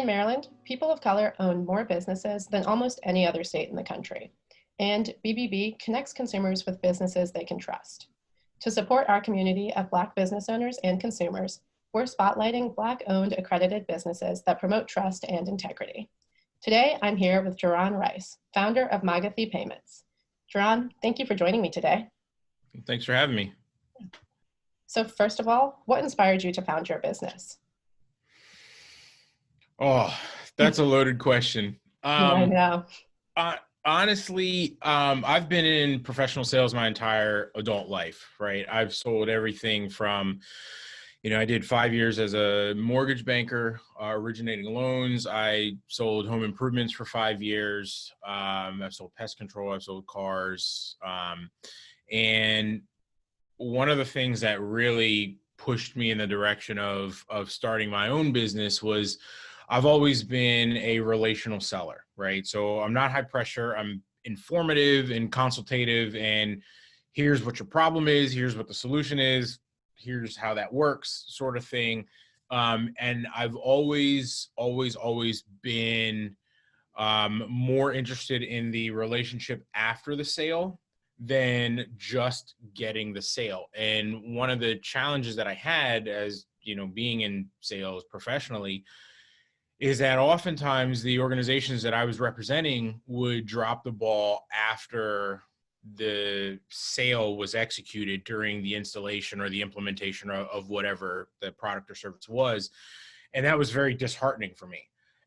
In Maryland, people of color own more businesses than almost any other state in the country, and BBB connects consumers with businesses they can trust. To support our community of Black business owners and consumers, we're spotlighting Black-owned accredited businesses that promote trust and integrity. Today, I'm here with Jerron Rice, founder of Magathi Payments. Jerron, thank you for joining me today. Thanks for having me. So first of all, what inspired you to found your business? Oh, that's a loaded question. Yeah, I know. Honestly, I've been in professional sales my entire adult life, right? I've sold everything from, I did 5 years as a mortgage banker, originating loans. I sold home improvements for 5 years. I've sold pest control. I've sold cars. And one of the things that really pushed me in the direction of starting my own business was I've always been a relational seller, right? So I'm not high pressure. I'm informative and consultative, and here's what your problem is. Here's what the solution is. Here's how that works, sort of thing. And I've always been more interested in the relationship after the sale than just getting the sale. And one of the challenges that I had as, being in sales professionally is that oftentimes the organizations that I was representing would drop the ball after the sale was executed during the installation or the implementation of whatever the product or service was. And that was very disheartening for me.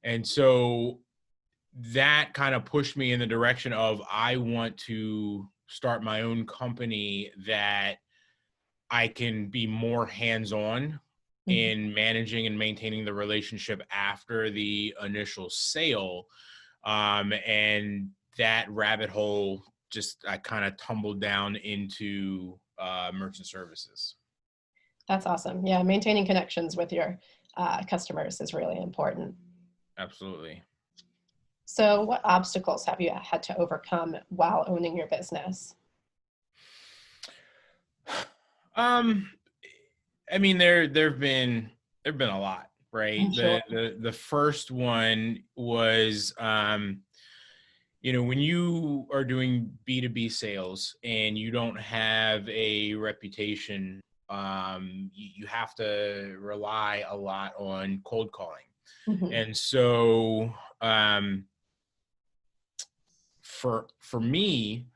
And so that kind of pushed me in the direction of I want to start my own company that I can be more hands-on in managing and maintaining the relationship after the initial sale. And that rabbit hole, I kind of tumbled down into merchant services. That's awesome. Yeah, maintaining connections with your customers is really important. Absolutely. So what obstacles have you had to overcome while owning your business? I mean, there've been a lot, right? Sure. The first one was, when you are doing B2B sales and you don't have a reputation, you have to rely a lot on cold calling. Mm-hmm. And so, for me,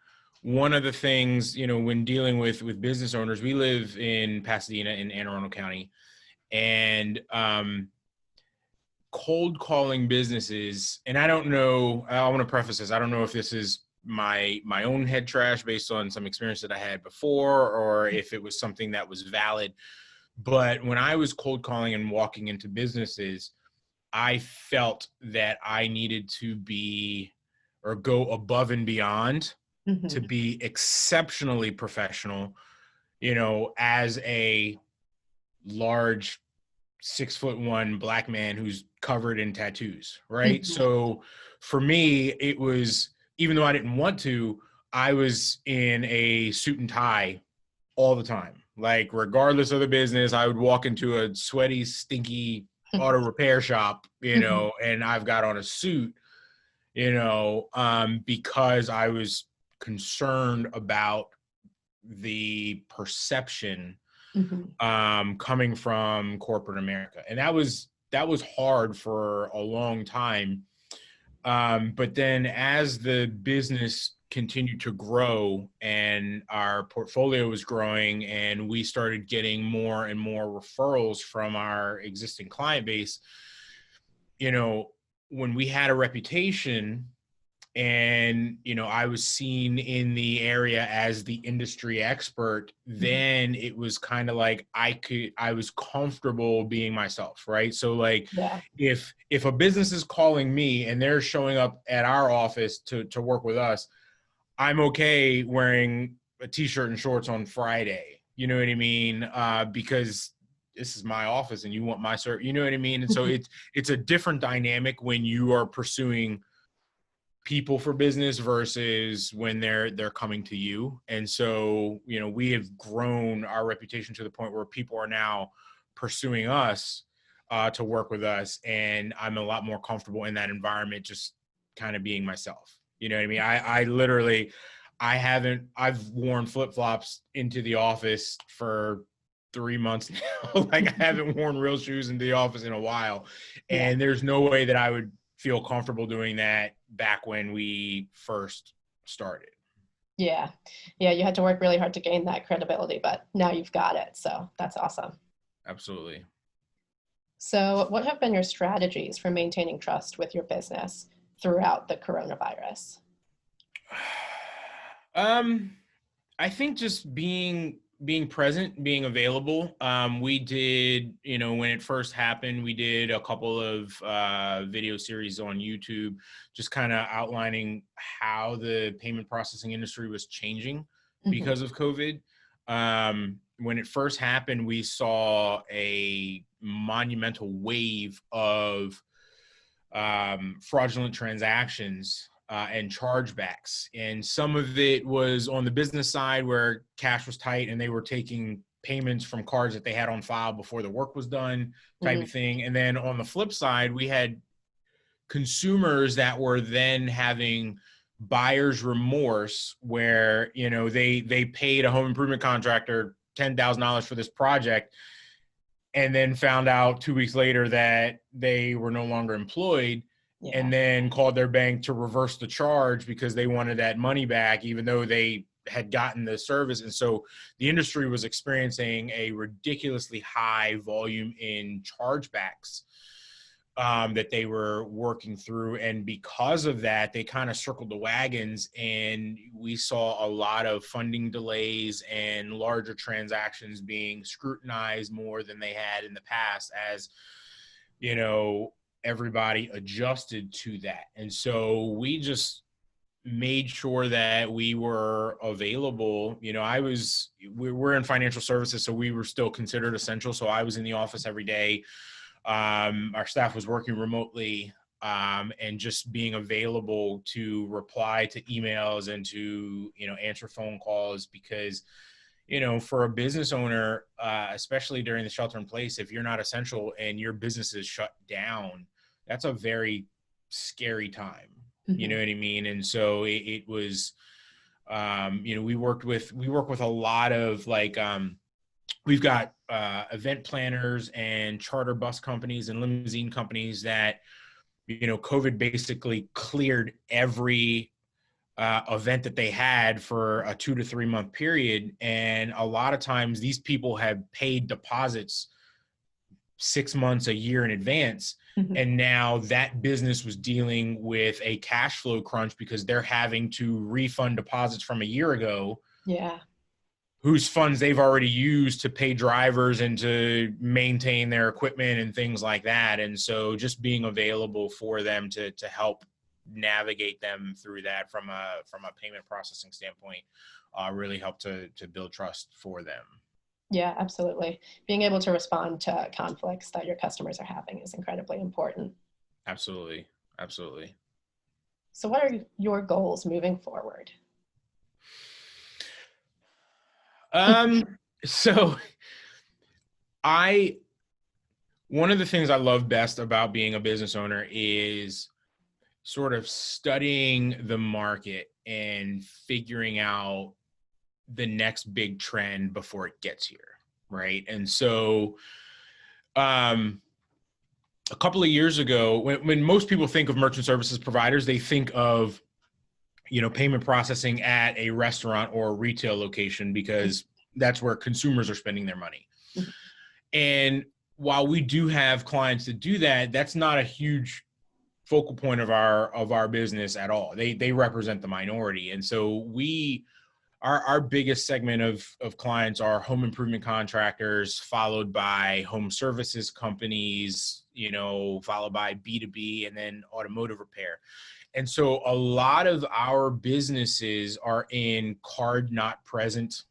one of the things, when dealing with business owners, we live in Pasadena in Anne Arundel County, and cold calling businesses, and I don't know, I want to preface this, I don't know if this is my own head trash based on some experience that I had before, or if it was something that was valid. But when I was cold calling and walking into businesses, I felt that I needed to be or go above and beyond to be exceptionally professional, as a large 6'1" Black man who's covered in tattoos, right? So for me, it was, even though I didn't want to, I was in a suit and tie all the time. Like, regardless of the business, I would walk into a sweaty, stinky auto repair shop, and I've got on a suit, because I was concerned about the perception coming from corporate America. And that was hard for a long time. But then as the business continued to grow and our portfolio was growing and we started getting more and more referrals from our existing client base, when we had a reputation and, I was seen in the area as the industry expert, then it was kind of like I was comfortable being myself, right? So like, Yeah. if a business is calling me and they're showing up at our office to work with us, I'm okay wearing a t-shirt and shorts on Friday. You know what I mean? Because this is my office and you want my service, you know what I mean? And so it's a different dynamic when you are pursuing people for business versus when they're coming to you. And so, we have grown our reputation to the point where people are now pursuing us to work with us. And I'm a lot more comfortable in that environment, just kind of being myself. You know what I mean? I literally, I've worn flip-flops into the office for 3 months now. Like I haven't worn real shoes into the office in a while. Yeah. And there's no way that I would feel comfortable doing that back when we first started. Yeah. Yeah. You had to work really hard to gain that credibility, but now you've got it. So that's awesome. Absolutely. So, what have been your strategies for maintaining trust with your business throughout the coronavirus? I think just being present, being available. We did, when it first happened, we did a couple of video series on YouTube, just kind of outlining how the payment processing industry was changing Hmm. because of COVID. When it first happened, we saw a monumental wave of fraudulent transactions and chargebacks. And some of it was on the business side where cash was tight and they were taking payments from cards that they had on file before the work was done, type of thing. And then on the flip side, we had consumers that were then having buyer's remorse where, they paid a home improvement contractor $10,000 for this project and then found out 2 weeks later that they were no longer employed, Yeah. and then called their bank to reverse the charge because they wanted that money back, even though they had gotten the service. And so the industry was experiencing a ridiculously high volume in chargebacks that they were working through. And because of that, they kind of circled the wagons, and we saw a lot of funding delays and larger transactions being scrutinized more than they had in the past, as everybody adjusted to that. And so we just made sure that we were available. We're in financial services, so we were still considered essential. So I was in the office every day. Our staff was working remotely, and just being available to reply to emails and to, answer phone calls, because, for a business owner, especially during the shelter in place, if you're not essential and your business is shut down, that's a very scary time. You know what I mean? And so it was, we work with a lot of we've got event planners and charter bus companies and limousine companies that, COVID basically cleared every event that they had for a 2 to 3 month period. And a lot of times these people have paid deposits 6 months, a year in advance. And now that business was dealing with a cash flow crunch because they're having to refund deposits from a year ago. Yeah. Whose funds they've already used to pay drivers and to maintain their equipment and things like that. And so just being available for them to help navigate them through that from a payment processing standpoint really helped to build trust for them. Yeah, absolutely. Being able to respond to conflicts that your customers are having is incredibly important. Absolutely. Absolutely. So what are your goals moving forward? So one of the things I love best about being a business owner is sort of studying the market and figuring out the next big trend before it gets here. Right. And so, a couple of years ago, when most people think of merchant services providers, they think of, payment processing at a restaurant or a retail location, because that's where consumers are spending their money. And while we do have clients that do that, that's not a huge focal point of our business at all. They represent the minority. And so our biggest segment of clients are home improvement contractors, followed by home services companies, followed by B2B, and then automotive repair. And so a lot of our businesses are in card not present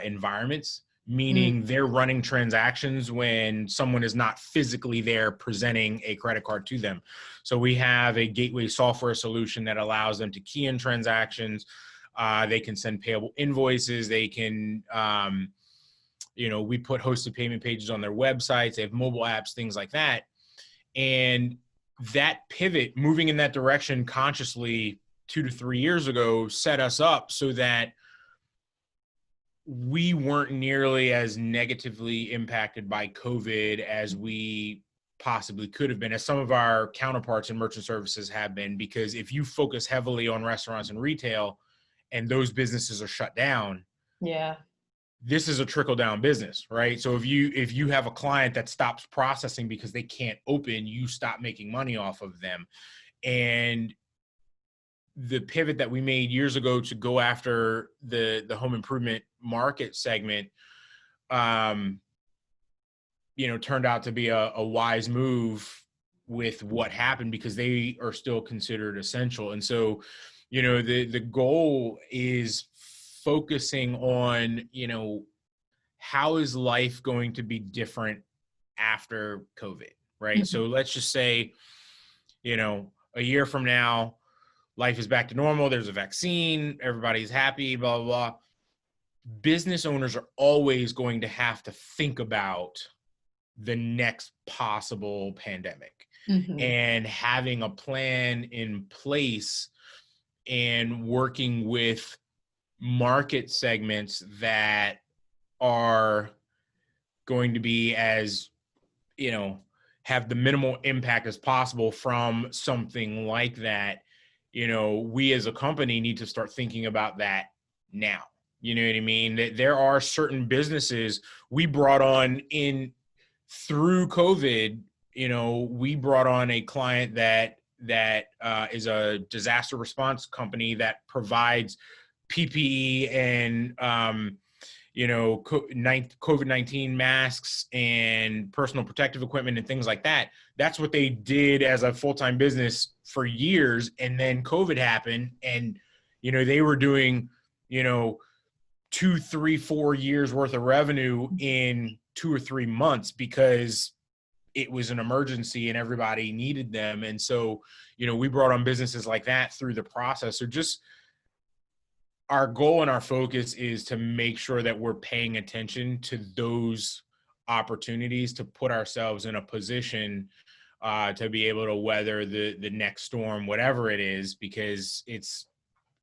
environments, meaning they're running transactions when someone is not physically there presenting a credit card to them. So we have a gateway software solution that allows them to key in transactions. They can send payable invoices. They can We put hosted payment pages on their websites. They have mobile apps, things like that. And that pivot, moving in that direction consciously 2 to 3 years ago, set us up so that we weren't nearly as negatively impacted by COVID as we possibly could have been, as some of our counterparts in merchant services have been. Because if you focus heavily on restaurants and retail and those businesses are shut down, yeah, this is a trickle down business, right? So if you have a client that stops processing because they can't open, you stop making money off of them. And the pivot that we made years ago to go after the home improvement market segment, turned out to be a wise move with what happened, because they are still considered essential. And so, the goal is focusing on, how is life going to be different after COVID, right? Mhm. So let's just say, a year from now, life is back to normal. There's a vaccine. Everybody's happy, blah, blah, blah. Business owners are always going to have to think about the next possible pandemic, Mhm. and having a plan in place and working with market segments that are going to be as, have the minimal impact as possible from something like that. We as a company need to start thinking about that now. You know what I mean? There are certain businesses we brought on in through COVID. We brought on a client that is a disaster response company that provides PPE and COVID-19 masks and personal protective equipment and things like that. That's what they did as a full-time business for years. And then COVID happened, and, they were doing, 2, 3, 4 years worth of revenue in 2 or 3 months, because it was an emergency and everybody needed them. And so, we brought on businesses like that through the process. So just, our goal and our focus is to make sure that we're paying attention to those opportunities to put ourselves in a position to be able to weather the next storm, whatever it is, because it's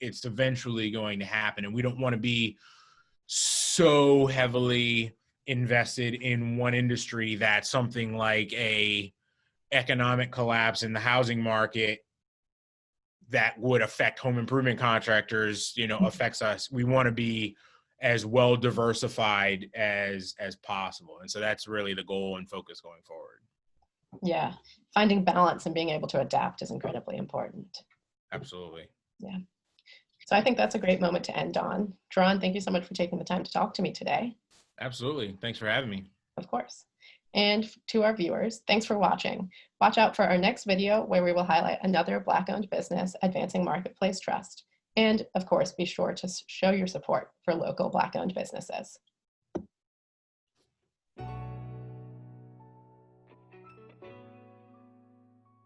eventually going to happen. And we don't want to be so heavily invested in one industry that something like a economic collapse in the housing market that would affect home improvement contractors, affects us. We want to be as well diversified as possible. And so that's really the goal and focus going forward. Yeah. Finding balance and being able to adapt is incredibly important. Absolutely. Yeah. So I think that's a great moment to end on. Dron, thank you so much for taking the time to talk to me today. Absolutely. Thanks for having me. Of course. And to our viewers, thanks for watching. Watch out for our next video, where we will highlight another Black-owned business advancing marketplace trust. And of course, be sure to show your support for local Black-owned businesses.